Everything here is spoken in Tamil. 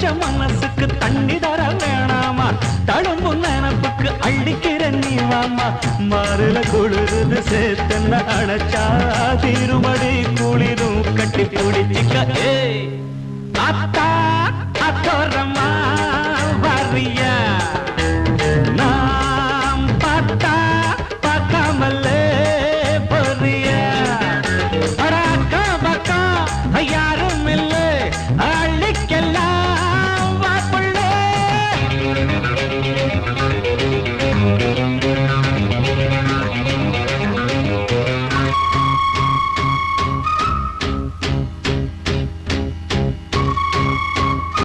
தவிச்ச மனசுக்கு தண்ணி தர வேணாமா தழும்பும் நினப்புக்கு அள்ளிக்கிற நீ வாமா மாறுல குளிருது சேத்தன்ன அணைச்சா தீருமடி குளிரும் கட்டி பிடிச்சிக்க ஏ அத்தா